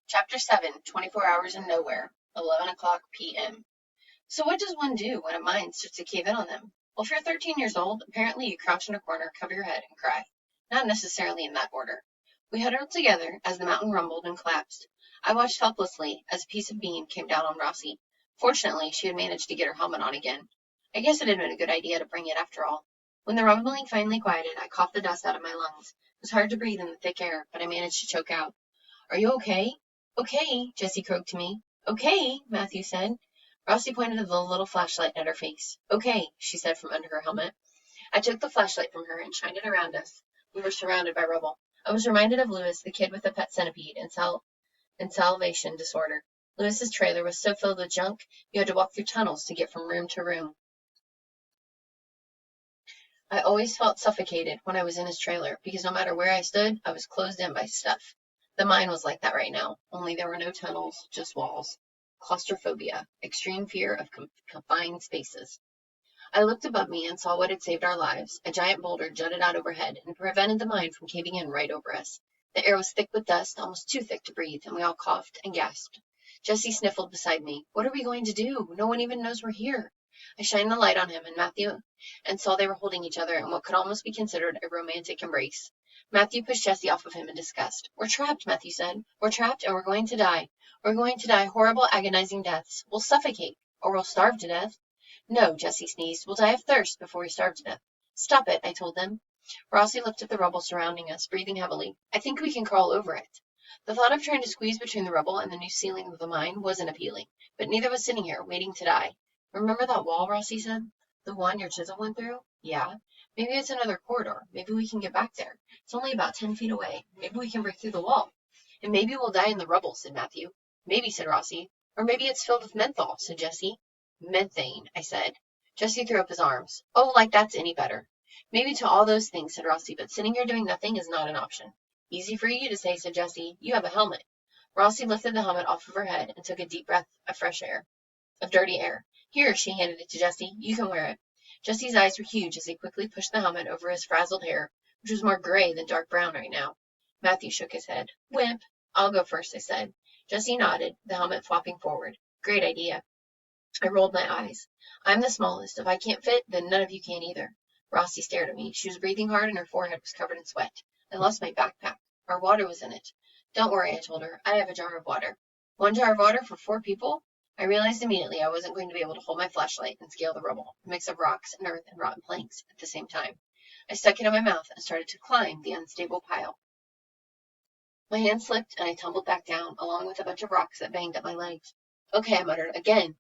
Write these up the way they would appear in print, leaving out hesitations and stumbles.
Chapter 7, 24 Hours in Nowhere, 11 o'clock p.m. So what does one do when a mind starts to cave in on them? Well, if you're 13 years old, apparently you crouch in a corner, cover your head, and cry. Not necessarily in that order. We huddled together as the mountain rumbled and collapsed. I watched helplessly as a piece of beam came down on Rossi. Fortunately, she had managed to get her helmet on again. I guess it had been a good idea to bring it after all. When the rumbling finally quieted, I coughed the dust out of my lungs. It was hard to breathe in the thick air, but I managed to choke out. Are you okay? Okay, Jessie croaked to me. Okay, Matthew said. Rossi pointed the little flashlight at her face. Okay, she said from under her helmet. I took the flashlight from her and shined it around us. We were surrounded by rubble. I was reminded of Lewis, the kid with the pet centipede and salvation disorder. Lewis's trailer was so filled with junk, you had to walk through tunnels to get from room to room. I always felt suffocated when I was in his trailer, because no matter where I stood, I was closed in by stuff. The mine was like that right now, only there were no tunnels, just walls. Claustrophobia, extreme fear of confined spaces. I looked above me and saw what had saved our lives. A giant boulder jutted out overhead and prevented the mine from caving in right over us. The air was thick with dust, almost too thick to breathe, and we all coughed and gasped. Jessie sniffled beside me. What are we going to do? No one even knows we're here. I shined the light on him and Matthew and saw they were holding each other in what could almost be considered a romantic embrace. Matthew pushed Jessie off of him in disgust. We're trapped, Matthew said. We're trapped and we're going to die. We're going to die horrible, agonizing deaths. We'll suffocate, or we'll starve to death. No, Jessie sneezed. We'll die of thirst before we starve to death. Stop it, I told them. Rossi looked at the rubble surrounding us, breathing heavily. I think we can crawl over it. The thought of trying to squeeze between the rubble and the new ceiling of the mine wasn't appealing, but neither was sitting here, waiting to die. Remember that wall, Rossi said? The one your chisel went through? Yeah. Maybe it's another corridor. Maybe we can get back there. It's only about 10 feet away. Maybe we can break through the wall. And maybe we'll die in the rubble, said Matthew. Maybe, said Rossi. Or maybe it's filled with menthol, said Jessie. Methane, I said. Jessie threw up his arms. Oh, like that's any better. Maybe to all those things, said Rossi, but sitting here doing nothing is not an option. Easy for you to say, said Jessie. You have a helmet. Rossi lifted the helmet off of her head and took a deep breath of fresh air, of dirty air. Here, she handed it to Jessie. You can wear it. Jessie's eyes were huge as he quickly pushed the helmet over his frazzled hair, which was more gray than dark brown right now. Matthew shook his head. Wimp. I'll go first, I said. Jessie nodded, the helmet flopping forward. Great idea. I rolled my eyes. I'm the smallest. If I can't fit, then none of you can either. Rossi stared at me. She was breathing hard and her forehead was covered in sweat. I lost my backpack. Our water was in it. Don't worry, I told her. I have a jar of water. 1 jar of water for 4 people? I realized immediately I wasn't going to be able to hold my flashlight and scale the rubble, a mix of rocks and earth and rotten planks, at the same time. I stuck it in my mouth and started to climb the unstable pile. My hand slipped and I tumbled back down, along with a bunch of rocks that banged at my legs. Okay, I muttered. Again.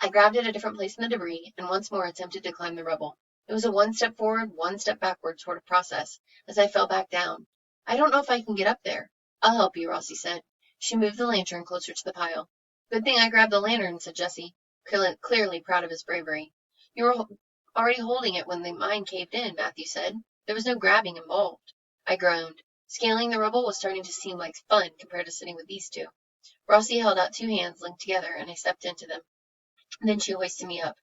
I grabbed at a different place in the debris and once more attempted to climb the rubble. It was a 1 step forward, 1 step backward sort of process as I fell back down. I don't know if I can get up there. I'll help you, Rossi said. She moved the lantern closer to the pile. Good thing I grabbed the lantern, said Jessie, clearly proud of his bravery. You were already holding it when the mine caved in, Matthew said. There was no grabbing involved. I groaned. Scaling the rubble was starting to seem like fun compared to sitting with these two. Rossi held out 2 hands linked together, and I stepped into them. Then she hoisted me up.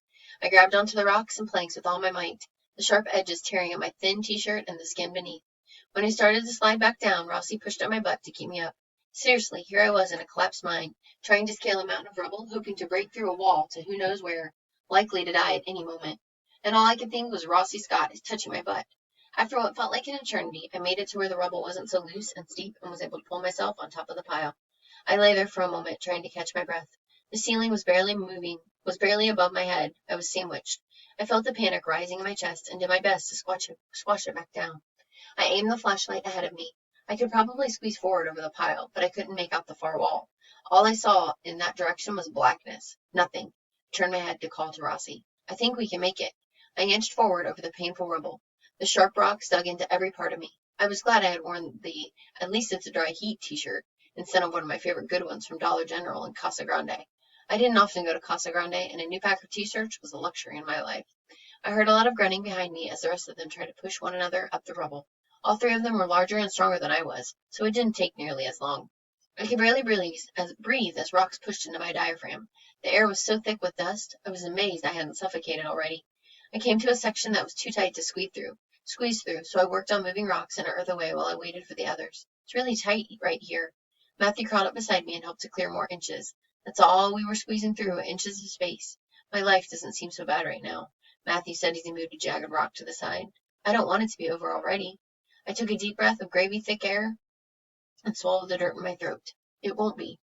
I grabbed onto the rocks and planks with all my might, the sharp edges tearing at my thin t-shirt and the skin beneath. When I started to slide back down, Rossi pushed at my butt to keep me up. Seriously, here I was in a collapsed mine, trying to scale a mountain of rubble, hoping to break through a wall to who knows where, likely to die at any moment. And all I could think was Rossi Scott is touching my butt. After what felt like an eternity, I made it to where the rubble wasn't so loose and steep and was able to pull myself on top of the pile. I lay there for a moment, trying to catch my breath. The ceiling was barely barely above my head. I was sandwiched. I felt the panic rising in my chest and did my best to squash it back down. I aimed the flashlight ahead of me. I could probably squeeze forward over the pile, but I couldn't make out the far wall. All I saw in that direction was blackness. Nothing. I turned my head to call to Rossi. I think we can make it. I inched forward over the painful rubble. The sharp rocks dug into every part of me. I was glad I had worn the "At least it's a dry heat" t-shirt instead of one of my favorite good ones from Dollar General and Casa Grande. I didn't often go to Casa Grande, and a new pack of t-shirts was a luxury in my life. I heard a lot of grunting behind me as the rest of them tried to push one another up the rubble. All 3 of them were larger and stronger than I was, so it didn't take nearly as long. I could barely breathe as rocks pushed into my diaphragm. The air was so thick with dust, I was amazed I hadn't suffocated already. I came to a section that was too tight to squeeze through, so I worked on moving rocks and earth away while I waited for the others. It's really tight right here. Matthew crawled up beside me and helped to clear more inches. That's all we were squeezing through, inches of space. My life doesn't seem so bad right now, Matthew said as he moved a jagged rock to the side. I don't want it to be over already. I took a deep breath of gravy-thick air and swallowed the dirt in my throat. It won't be.